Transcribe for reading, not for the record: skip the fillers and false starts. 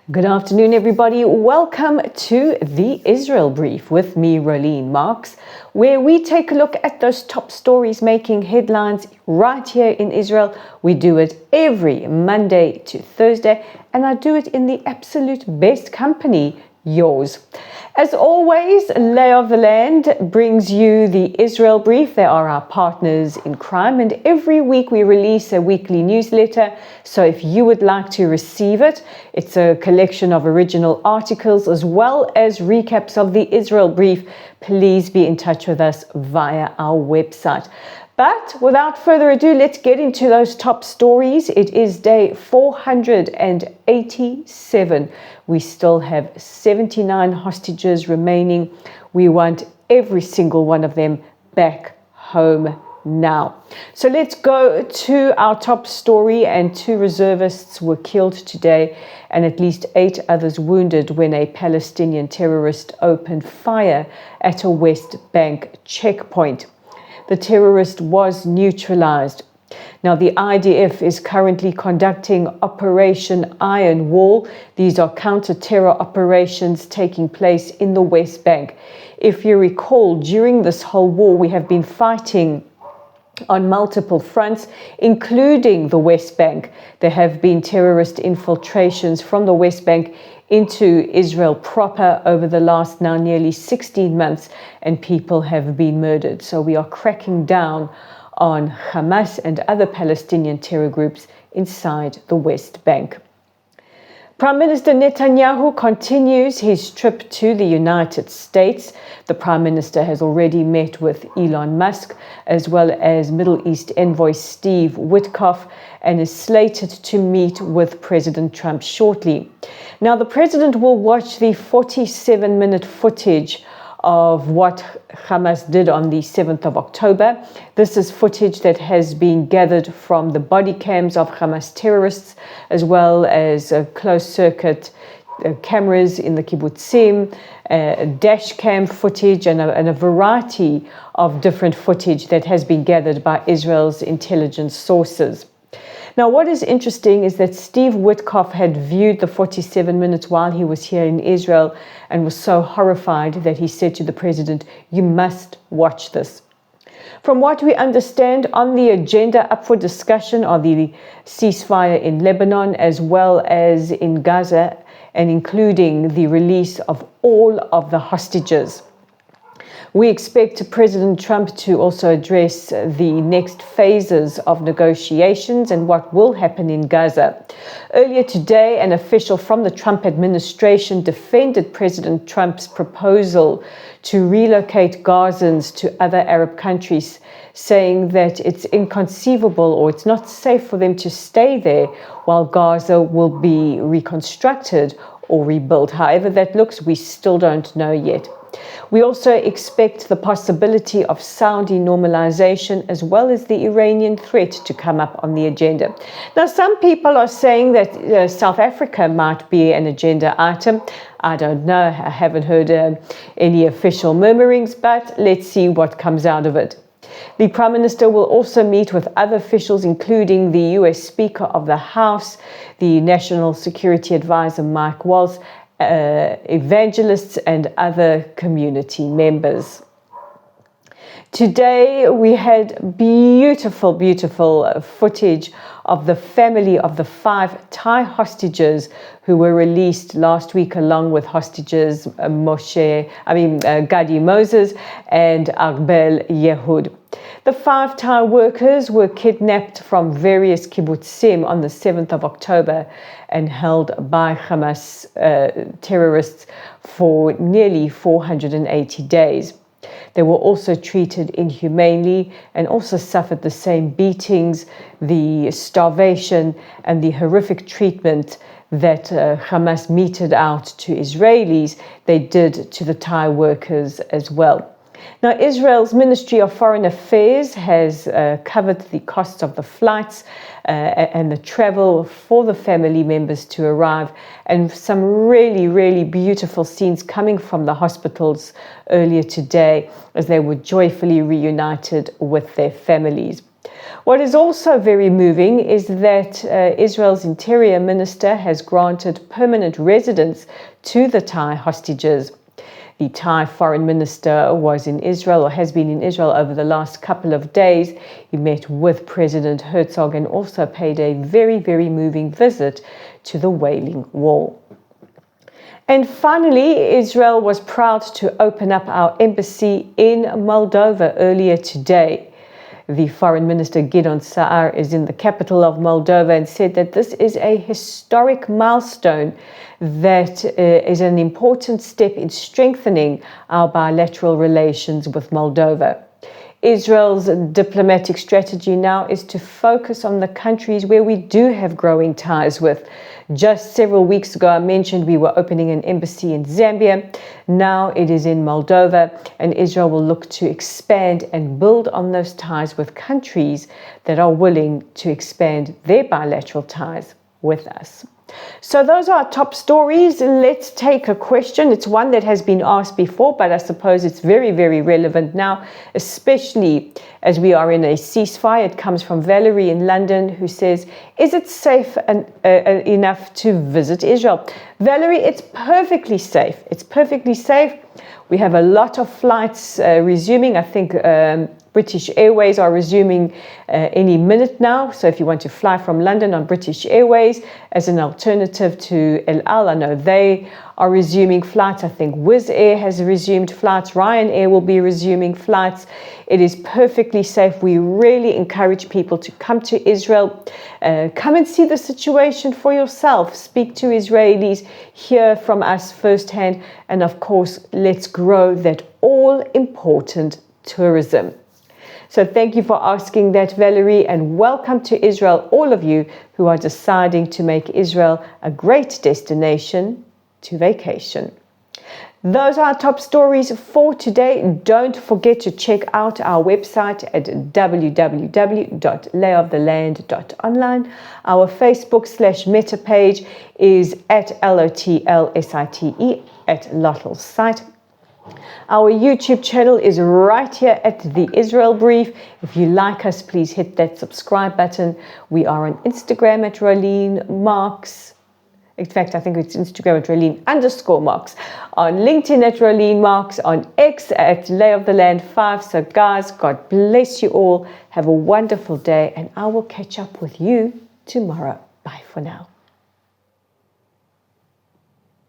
Good afternoon, everybody. Welcome to the Israel Brief with me, Rolene Marks, where we take a look at those top stories making headlines right here in Israel. We do it every Monday to Thursday, and I do it in the absolute best company, yours. As always, Lay of the Land brings you the Israel Brief. They are our partners in crime, and every week we release a weekly newsletter. So if you would like to receive it, it's a collection of original articles as well as recaps of the Israel Brief. Please be in touch with us via our website. But without further ado, let's get into those top stories. It is day 487. We still have 79 hostages remaining. We want every single one of them back home now. So let's go to our top story. And 2 reservists were killed today and at least 8 others wounded when a Palestinian terrorist opened fire at a West Bank checkpoint. The terrorist was neutralized. Now, the IDF is currently conducting Operation Iron Wall. These are counter-terror operations taking place in the West Bank. If you recall, during this whole war, we have been fighting on multiple fronts, including the West Bank. There have been terrorist infiltrations from the West Bank into Israel proper over the last now nearly 16 months, and people have been murdered. So we are cracking down on Hamas and other Palestinian terror groups inside the West Bank. Prime Minister Netanyahu continues his trip to the United States. The Prime Minister has already met with Elon Musk as well as Middle East envoy Steve Witkoff and is slated to meet with President Trump shortly. Now, the president will watch the 47-minute footage of what Hamas did on the 7th of October. This is footage that has been gathered from the body cams of Hamas terrorists, as well as closed-circuit cameras in the kibbutzim, dash cam footage, and a variety of different footage that has been gathered by Israel's intelligence sources. Now, what is interesting is that Steve Witkoff had viewed the 47 minutes while he was here in Israel and was so horrified that he said to the president, "You must watch this." From what we understand, on the agenda up for discussion are the ceasefire in Lebanon as well as in Gaza, and including the release of all of the hostages. We expect President Trump to also address the next phases of negotiations and what will happen in Gaza. Earlier today, an official from the Trump administration defended President Trump's proposal to relocate Gazans to other Arab countries, saying that it's inconceivable or it's not safe for them to stay there while Gaza will be reconstructed or rebuilt. However that looks, we still don't know yet. We also expect the possibility of Saudi normalization as well as the Iranian threat to come up on the agenda. Now, some people are saying that South Africa might be an agenda item. I don't know. I haven't heard any official murmurings, but let's see what comes out of it. The Prime Minister will also meet with other officials, including the US Speaker of the House, the National Security Advisor Mike Waltz, evangelists and other community members. Today we had beautiful footage of the family of the 5 Thai hostages who were released last week, along with hostages Gadi Moses and Arbel Yehud. The 5 Thai workers were kidnapped from various kibbutzim on the 7th of October and held by Hamas terrorists for nearly 480 days. They were also treated inhumanely and also suffered the same beatings, the starvation, and the horrific treatment that Hamas meted out to Israelis. They did to the Thai workers as well. Now, Israel's Ministry of Foreign Affairs has covered the costs of the flights and the travel for the family members to arrive, and some really beautiful scenes coming from the hospitals earlier today as they were joyfully reunited with their families. What is also very moving is that Israel's Interior Minister has granted permanent residence to the Thai hostages. The Thai Foreign Minister was in Israel, or has been in Israel, over the last couple of days. He met with President Herzog and also paid a very, very moving visit to the Wailing Wall. And finally, Israel was proud to open up our embassy in Moldova earlier today. The Foreign Minister Gideon Saar is in the capital of Moldova and said that this is a historic milestone that is an important step in strengthening our bilateral relations with Moldova. Israel's diplomatic strategy now is to focus on the countries where we do have growing ties with. Just several weeks ago, I mentioned we were opening an embassy in Zambia. Now it is in Moldova, and Israel will look to expand and build on those ties with countries that are willing to expand their bilateral ties with us. So those are our top stories. Let's take a question. It's one that has been asked before, but I suppose it's very, very relevant now, especially as we are in a ceasefire. It comes from Valerie in London, who says, is it safe enough to visit Israel? Valerie, it's perfectly safe. It's perfectly safe. We have a lot of flights resuming. I think British Airways are resuming any minute now. So if you want to fly from London on British Airways as an alternative to El Al, I know they are resuming flights. I think Wizz Air has resumed flights. Ryanair will be resuming flights. It is perfectly safe. We really encourage people to come to Israel. Come and see the situation for yourself. Speak to Israelis. Hear from us firsthand. And of course, let's grow that all-important tourism. So thank you for asking that, Valerie, and welcome to Israel, all of you who are deciding to make Israel a great destination to vacation. Those are our top stories for today. Don't forget to check out our website at www.layoftheland.online. Our Facebook/Meta page is at LOTLSITE at Lotl Site. Our YouTube channel is right here at the Israel Brief. If you like us, please hit that subscribe button. We are on Instagram at Rolene Marks. In fact, I think it's Instagram at Rolene_Marks. On LinkedIn at Rolene Marks. On X at Lay of the Land 5. So guys, God bless you all. Have a wonderful day, and I will catch up with you tomorrow. Bye for now.